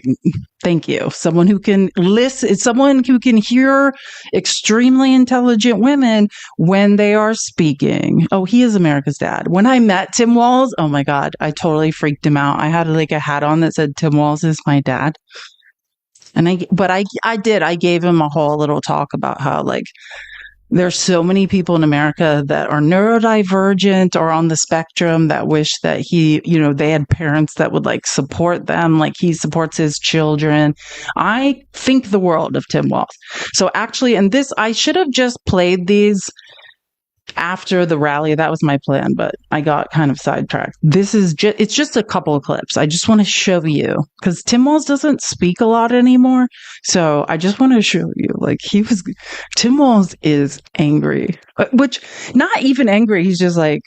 Speaker 2: thank you. Someone who can listen, someone who can hear extremely intelligent women when they are speaking. Oh, he is America's dad. When I met Tim Walz, oh my God, I totally freaked him out. I had like a hat on that said Tim Walz is my dad. And I gave him a whole little talk about how, like, there's so many people in America that are neurodivergent or on the spectrum that wish that they had parents that would like support them like he supports his children. I think the world of Tim Walz. So actually, and this, I should have just played these after the rally. That was my plan, but I got kind of sidetracked. It's just a couple of clips. I just want to show you because Tim Walz doesn't speak a lot anymore. So I just want to show you, like, Tim Walz is angry, which not even angry. He's just like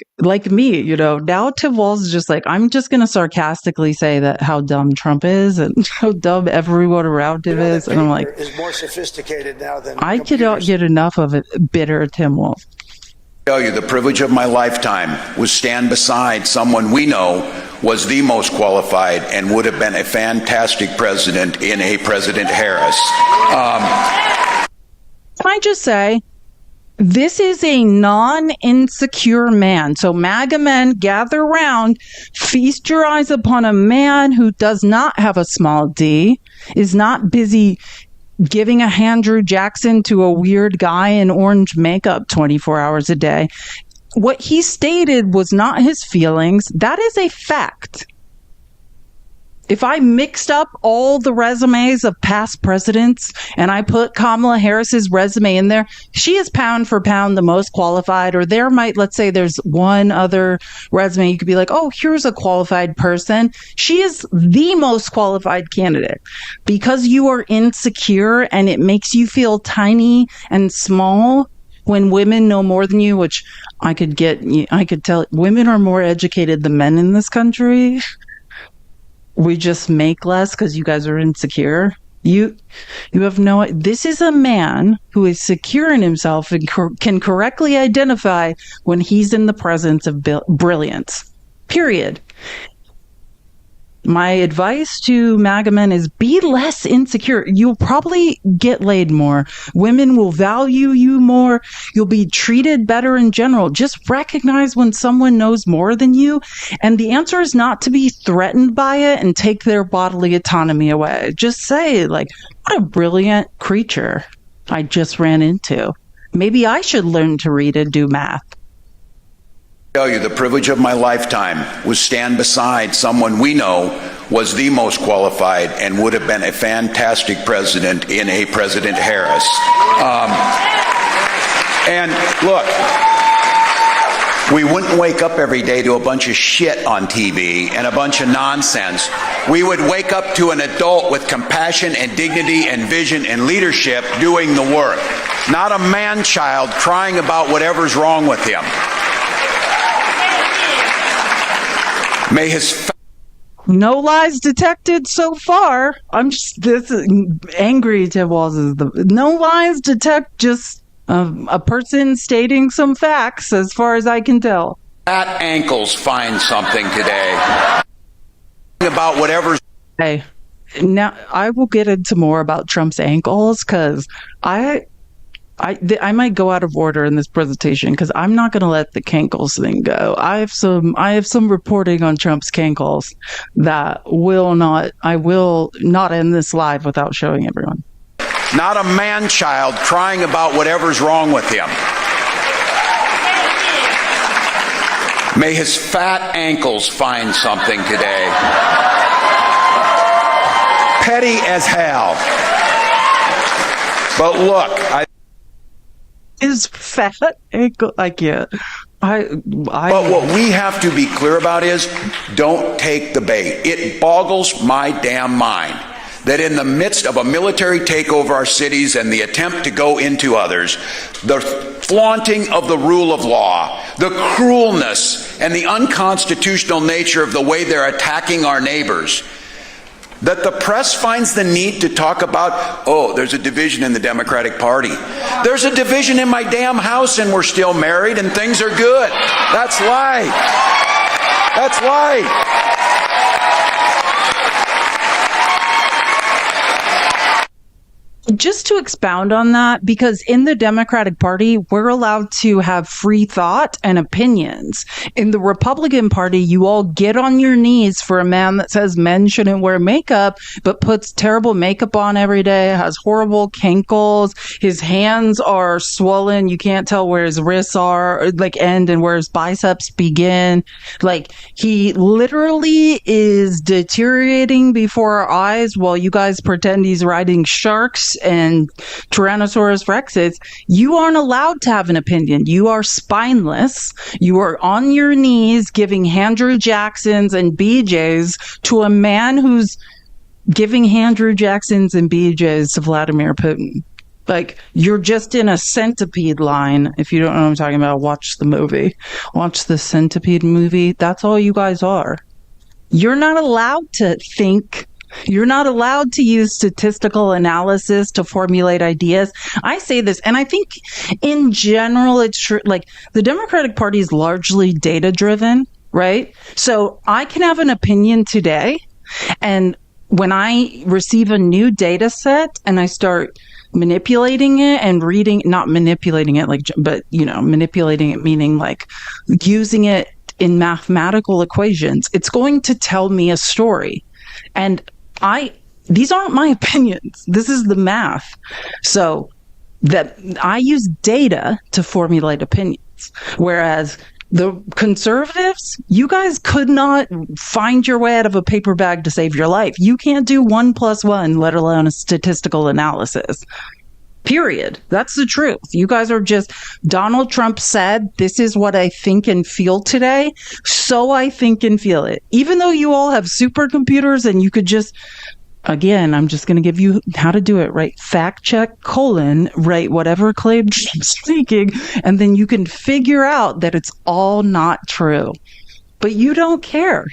Speaker 2: me, now Tim Walz is just like, I'm just going to sarcastically say that how dumb Trump is and how dumb everyone around him is. And I'm like,
Speaker 9: is more sophisticated now than
Speaker 2: I cannot get enough of it. Bitter Tim Walz.
Speaker 10: Tell you the privilege of my lifetime was stand beside someone we know was the most qualified and would have been a fantastic president in a President Harris.
Speaker 2: Can I just say, this is a non-insecure man. So MAGA men, gather round, feast your eyes upon a man who does not have a small d, is not busy giving a Andrew Jackson to a weird guy in orange makeup 24 hours a day. What he stated was not his feelings. That is a fact. If I mixed up all the resumes of past presidents and I put Kamala Harris's resume in there, she is pound for pound the most qualified. Or let's say there's one other resume you could be like, oh, here's a qualified person. She is the most qualified candidate. Because you are insecure and it makes you feel tiny and small when women know more than you, which I could tell women are more educated than men in this country. We just make less because you guys are insecure. You have this is a man who is secure in himself and can correctly identify when he's in the presence of brilliance. Period. My advice to MAGA men is be less insecure. You'll probably get laid more. Women will value you more. You'll be treated better in general. Just recognize when someone knows more than you. And the answer is not to be threatened by it and take their bodily autonomy away. Just say, like, what a brilliant creature I just ran into. Maybe I should learn to read and do math.
Speaker 10: Tell you the privilege of my lifetime was stand beside someone we know was the most qualified and would have been a fantastic president in a President Harris. And look, we wouldn't wake up every day to a bunch of shit on TV and a bunch of nonsense. We would wake up to an adult with compassion and dignity and vision and leadership doing the work, not a man-child crying about whatever's wrong with him. May his
Speaker 2: no lies detected so far. I'm just angry. Tim Walz is no lies detect. Just a person stating some facts, as far as I can tell.
Speaker 10: Fat ankles find something today about whatever's.
Speaker 2: Hey, now I will get into more about Trump's ankles because I I might go out of order in this presentation because I'm not going to let the cankles thing go. I have some reporting on Trump's cankles that I will not end this live without showing everyone.
Speaker 10: Not a man-child crying about whatever's wrong with him. May his fat ankles find something today. Petty as hell. But look,
Speaker 2: his fat ankle, I can't.
Speaker 10: But what we have to be clear about is, don't take the bait. It boggles my damn mind that in the midst of a military takeover of our cities and the attempt to go into others, the flaunting of the rule of law, the cruelness and the unconstitutional nature of the way they're attacking our neighbors, that the press finds the need to talk about, oh, there's a division in the Democratic Party. There's a division in my damn house and we're still married and things are good. That's life. That's life.
Speaker 2: Just to expound on that, because in the Democratic Party, we're allowed to have free thought and opinions. In the Republican Party, you all get on your knees for a man that says men shouldn't wear makeup, but puts terrible makeup on every day, has horrible cankles, his hands are swollen, you can't tell where his wrists are, end and where his biceps begin. He literally is deteriorating before our eyes while you guys pretend he's riding sharks and Tyrannosaurus Rexes. You aren't allowed to have an opinion. You are spineless. You are on your knees giving Andrew Jacksons and BJs to a man who's giving Andrew Jacksons and BJs to Vladimir Putin. You're just in a centipede line. If you don't know what I'm talking about, watch the movie. Watch the Centipede movie. That's all you guys are. You're not allowed to think. You're not allowed to use statistical analysis to formulate ideas. I say this, and I think in general, it's true. The Democratic Party is largely data driven, right? So I can have an opinion today, and when I receive a new data set and I start manipulating it and not manipulating it, manipulating it meaning using it in mathematical equations, it's going to tell me a story. And these aren't my opinions. This is the math. So that I use data to formulate opinions. Whereas the conservatives, you guys could not find your way out of a paper bag to save your life. You can't do 1 + 1, let alone a statistical analysis. Period. That's the truth. You guys are just, Donald Trump said, this is what I think and feel today, so I think and feel it. Even though you all have supercomputers and you could just, again, I'm just going to give you how to do it, right? Fact check, write whatever claim I'm speaking, and then you can figure out that it's all not true. But you don't care.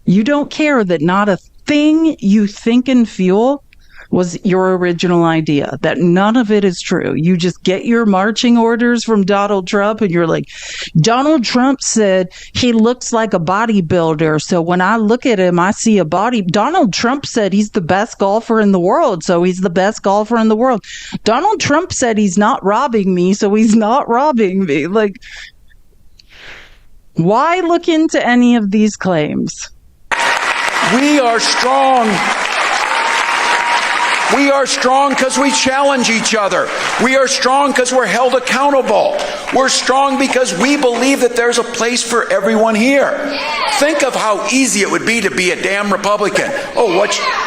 Speaker 2: You don't care that not a thing you think and feel was your original idea, that none of it is true. You just get your marching orders from Donald Trump and you're like, Donald Trump said he looks like a bodybuilder. So when I look at him, I see a body. Donald Trump said he's the best golfer in the world. So he's the best golfer in the world. Donald Trump said he's not robbing me. So he's not robbing me. Why look into any of these claims?
Speaker 10: We are strong. We are strong because we challenge each other. We are strong because we're held accountable. We're strong because we believe that there's a place for everyone here. Think of how easy it would be to be a damn Republican. Oh,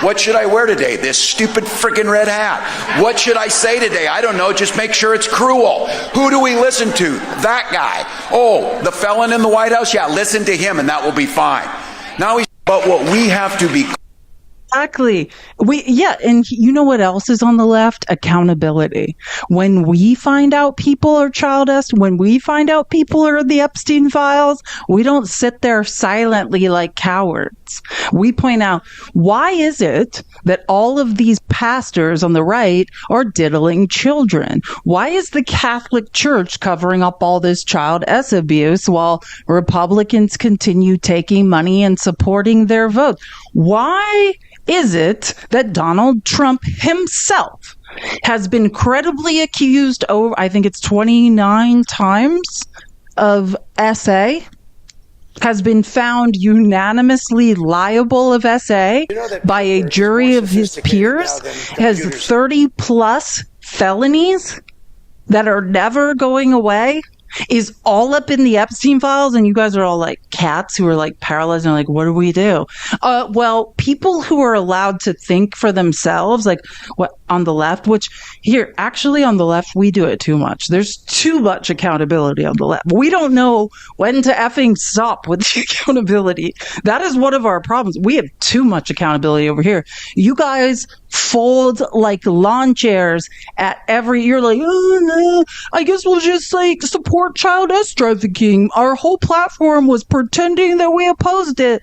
Speaker 10: what should I wear today? This stupid friggin' red hat. What should I say today? I don't know. Just make sure it's cruel. Who do we listen to? That guy. Oh, the felon in the White House? Yeah, listen to him and that will be fine. But what we have to be...
Speaker 2: Exactly. And you know what else is on the left? Accountability. When we find out people are child molested, when we find out people are the Epstein files, we don't sit there silently like cowards. We point out, why is it that all of these pastors on the right are diddling children? Why is the Catholic Church covering up all this child abuse while Republicans continue taking money and supporting their vote? Why is it that Donald Trump himself has been credibly accused over, I think it's 29 times, of SA, has been found unanimously liable of SA by a jury of his peers, has 30 plus felonies that are never going away, is all up in the Epstein files, and you guys are all like cats who are like paralyzed and like, what do we do? Well, people who are allowed to think for themselves, like what on the left, which here, actually on the left, we do it too much. There's too much accountability on the left. We don't know when to effing stop with the accountability. That is one of our problems. We have too much accountability over here. You guys fold like lawn chairs at you're like, oh no, I guess we'll just like support child sex trafficking. Our whole platform was pretending that we opposed it.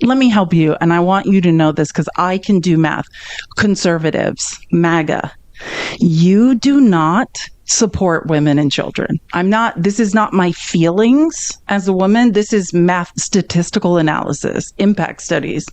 Speaker 2: Let me help you, and I want you to know this because I can do math. Conservatives, MAGA, you do not support women and children. This is not my feelings as a woman. This is math, statistical analysis, impact studies.